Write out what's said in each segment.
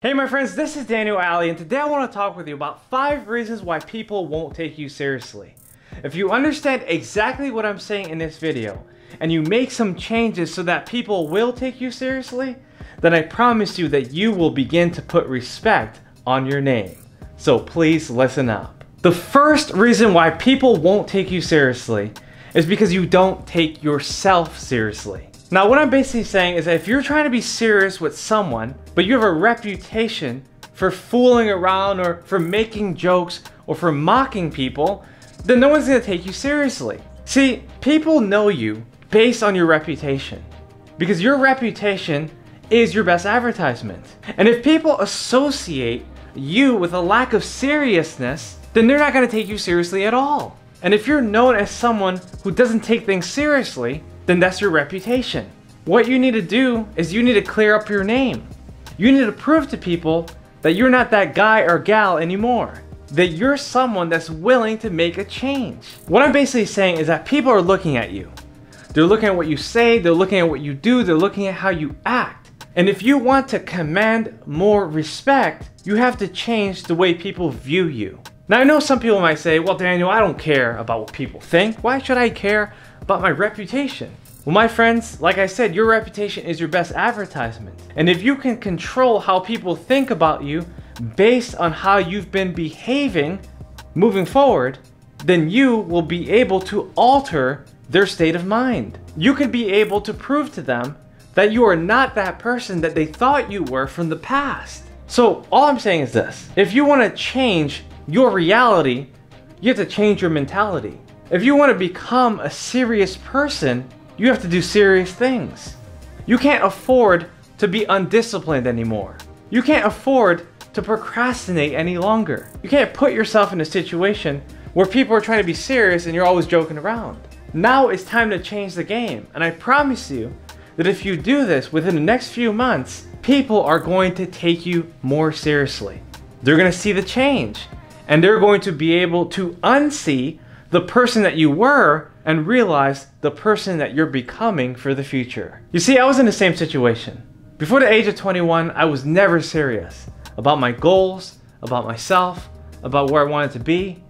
Hey my friends, this is Daniel Alley, and today I want to talk with you about 5 reasons why people won't take you seriously. If you understand exactly what I'm saying in this video, and you make some changes so that people will take you seriously, then I promise you that you will begin to put respect on your name. So please listen up. The first reason why people won't take you seriously is because you don't take yourself seriously. Now what I'm basically saying is that if you're trying to be serious with someone, but you have a reputation for fooling around or for making jokes or for mocking people, then no one's gonna take you seriously. See, people know you based on your reputation, because your reputation is your best advertisement. And if people associate you with a lack of seriousness, then they're not gonna take you seriously at all. And if you're known as someone who doesn't take things seriously, then that's your reputation. What you need to do is you need to clear up your name. You need to prove to people that you're not that guy or gal anymore. That you're someone that's willing to make a change. What I'm basically saying is that people are looking at you. They're looking at what you say, they're looking at what you do, they're looking at how you act. And if you want to command more respect, you have to change the way people view you. Now I know some people might say, well Daniel, I don't care about what people think. Why should I care about my reputation? Well my friends, like I said, your reputation is your best advertisement. And if you can control how people think about you based on how you've been behaving moving forward, then you will be able to alter their state of mind. You could be able to prove to them that you are not that person that they thought you were from the past. So all I'm saying is this: if you want to change your reality, you have to change your mentality. If you want to become a serious person, you have to do serious things. You can't afford to be undisciplined anymore. You can't afford to procrastinate any longer. You can't put yourself in a situation where people are trying to be serious and you're always joking around. Now it's time to change the game, and I promise you that if you do this within the next few months, people are going to take you more seriously. They're going to see the change, and they're going to be able to unsee the person that you were and realize the person that you're becoming for the future. You see, I was in the same situation. Before the age of 21, I was never serious about my goals, about myself, about where I wanted to be.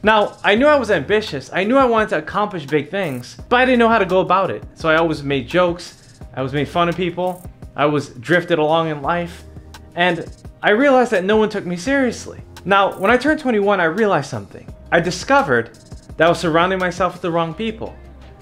Now, I knew I was ambitious. I knew I wanted to accomplish big things, but I didn't know how to go about it. So I always made jokes. I always made fun of people. I was drifted along in life. And I realized that no one took me seriously. Now, when I turned 21, I realized something. I discovered that I was surrounding myself with the wrong people,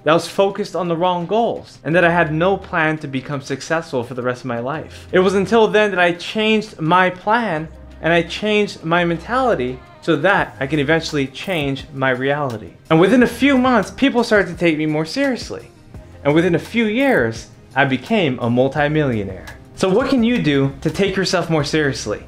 that I was focused on the wrong goals, and that I had no plan to become successful for the rest of my life. It was until then that I changed my plan and I changed my mentality so that I can eventually change my reality. And within a few months, people started to take me more seriously. And within a few years, I became a multi-millionaire. So what can you do to take yourself more seriously?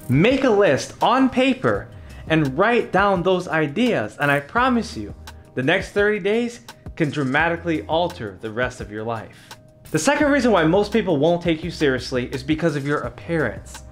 Make a list on paper and write down those ideas, and I promise you, the next 30 days can dramatically alter the rest of your life. The second reason why most people won't take you seriously is because of your appearance.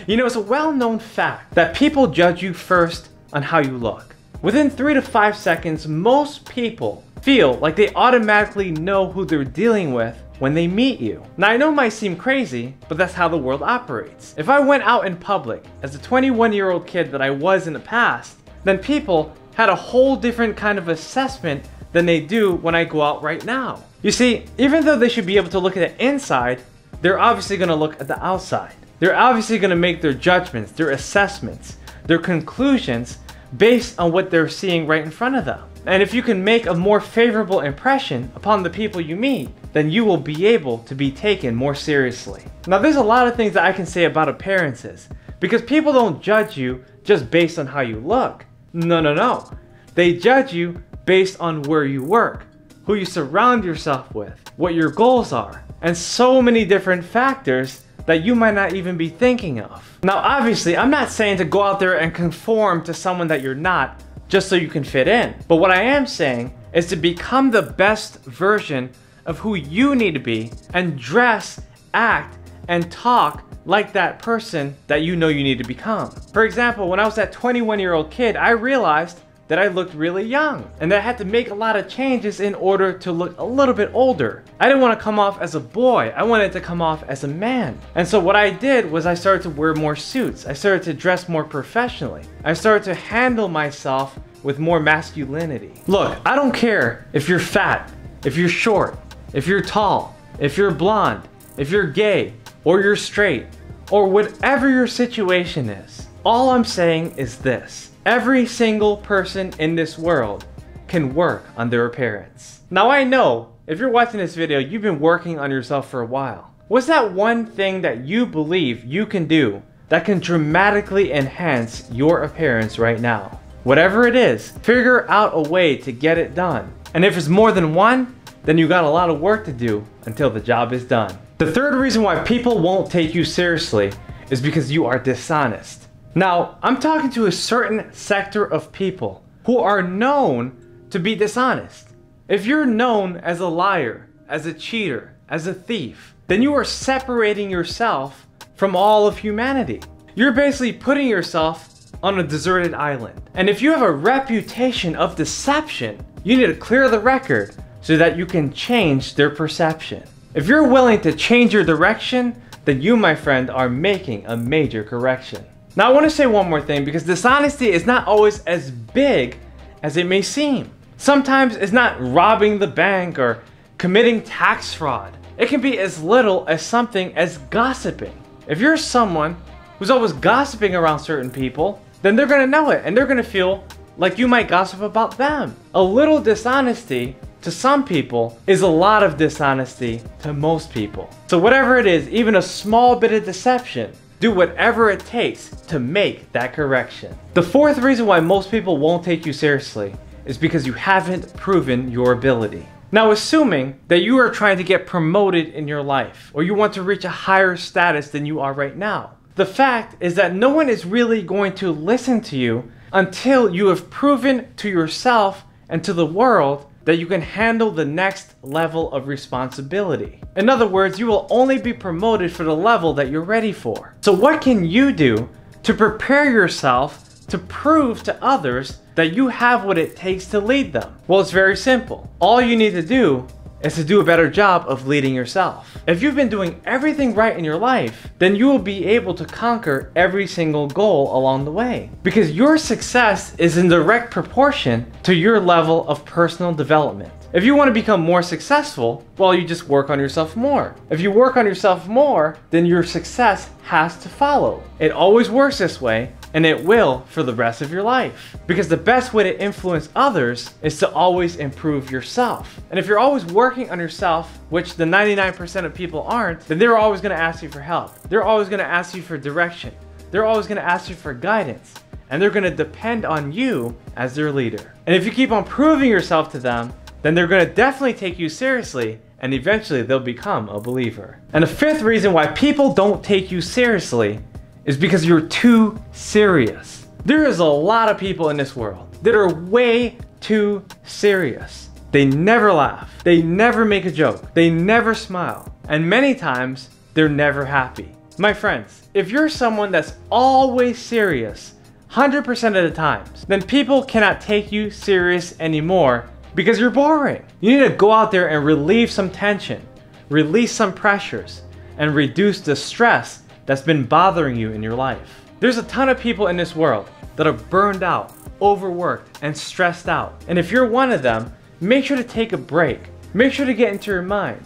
You know, it's a well-known fact that people judge you first on how you look. Within 3 to 5 seconds, most people feel like they automatically know who they're dealing with when they meet you. Now I know it might seem crazy, but that's how the world operates. If I went out in public as the 21-year-old kid that I was in the past, then people had a whole different kind of assessment than they do when I go out right now. You see, even though they should be able to look at the inside, they're obviously gonna look at the outside. They're obviously gonna make their judgments, their assessments, their conclusions based on what they're seeing right in front of them. And if you can make a more favorable impression upon the people you meet, then you will be able to be taken more seriously. Now there's a lot of things that I can say about appearances, because people don't judge you just based on how you look. No. They judge you based on where you work, who you surround yourself with, what your goals are, and so many different factors that you might not even be thinking of. Now obviously, I'm not saying to go out there and conform to someone that you're not just so you can fit in. But what I am saying is to become the best version of who you need to be and dress, act, and talk like that person that you know you need to become. For example, when I was that 21-year-old kid, I realized that I looked really young and that I had to make a lot of changes in order to look a little bit older. I didn't want to come off as a boy. I wanted to come off as a man. And so what I did was I started to wear more suits. I started to dress more professionally. I started to handle myself with more masculinity. Look, I don't care if you're fat, if you're short, if you're tall, if you're blonde, if you're gay, or you're straight, or whatever your situation is. All I'm saying is this: every single person in this world can work on their appearance. Now I know, if you're watching this video, you've been working on yourself for a while. What's that one thing that you believe you can do that can dramatically enhance your appearance right now? Whatever it is, figure out a way to get it done. And if it's more than one, then you got a lot of work to do until the job is done. The third reason why people won't take you seriously is because you are dishonest. Now, I'm talking to a certain sector of people who are known to be dishonest. If you're known as a liar, as a cheater, as a thief, then you are separating yourself from all of humanity. You're basically putting yourself on a deserted island. And if you have a reputation of deception, you need to clear the record so that you can change their perception. If you're willing to change your direction, then you, my friend, are making a major correction. Now I want to say one more thing, because dishonesty is not always as big as it may seem. Sometimes it's not robbing the bank or committing tax fraud. It can be as little as something as gossiping. If you're someone who's always gossiping around certain people, then they're gonna know it and they're gonna feel like you might gossip about them. A little dishonesty to some people is a lot of dishonesty to most people. So whatever it is, even a small bit of deception, do whatever it takes to make that correction. The fourth reason why most people won't take you seriously is because you haven't proven your ability. Now, assuming that you are trying to get promoted in your life, or you want to reach a higher status than you are right now, the fact is that no one is really going to listen to you until you have proven to yourself and to the world that you can handle the next level of responsibility. In other words, you will only be promoted for the level that you're ready for. So what can you do to prepare yourself to prove to others that you have what it takes to lead them? Well, it's very simple. All you need to do is to do a better job of leading yourself. If you've been doing everything right in your life, then you will be able to conquer every single goal along the way. Because your success is in direct proportion to your level of personal development. If you want to become more successful, well, you just work on yourself more. If you work on yourself more, then your success has to follow. It always works this way, and it will for the rest of your life. Because the best way to influence others is to always improve yourself. And if you're always working on yourself, which the 99% of people aren't, then they're always going to ask you for help. They're always going to ask you for direction. They're always going to ask you for guidance. And they're going to depend on you as their leader. And if you keep on proving yourself to them, then they're going to definitely take you seriously, and eventually they'll become a believer. And the fifth reason why people don't take you seriously is because you're too serious. There is a lot of people in this world that are way too serious. They never laugh. They never make a joke. They never smile. And many times, they're never happy. My friends, if you're someone that's always serious 100% of the times, then people cannot take you serious anymore because you're boring. You need to go out there and relieve some tension, release some pressures, and reduce the stress that's been bothering you in your life. There's a ton of people in this world that are burned out, overworked, and stressed out. And if you're one of them, make sure to take a break. Make sure to get into your mind.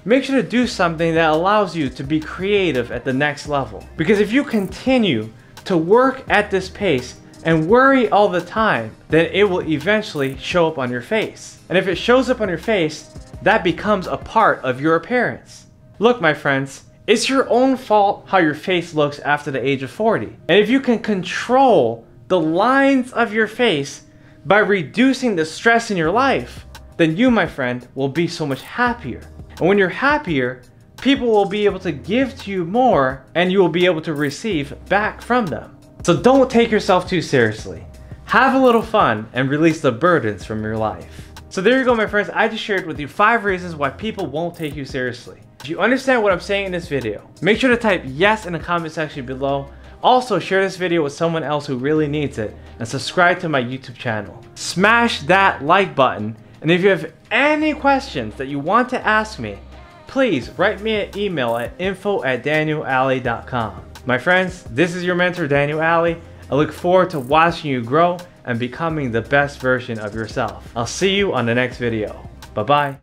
Make sure to do something that allows you to be creative at the next level. Because if you continue to work at this pace and worry all the time, then it will eventually show up on your face. And if it shows up on your face, that becomes a part of your appearance. Look, my friends, it's your own fault how your face looks after the age of 40. And if you can control the lines of your face by reducing the stress in your life, then you, my friend, will be so much happier. And when you're happier, people will be able to give to you more, and you will be able to receive back from them. So don't take yourself too seriously. Have a little fun and release the burdens from your life. So there you go, my friends. I just shared with you 5 reasons why people won't take you seriously. If you understand what I'm saying in this video, make sure to type yes in the comment section below, Also, share this video with someone else who really needs it, and subscribe to my YouTube channel. Smash that like button, and if you have any questions that you want to ask me, please write me an email at info@danielalley.com. My friends, this is your mentor Daniel Alley. I look forward to watching you grow and becoming the best version of yourself. I'll see you on the next video. Bye bye.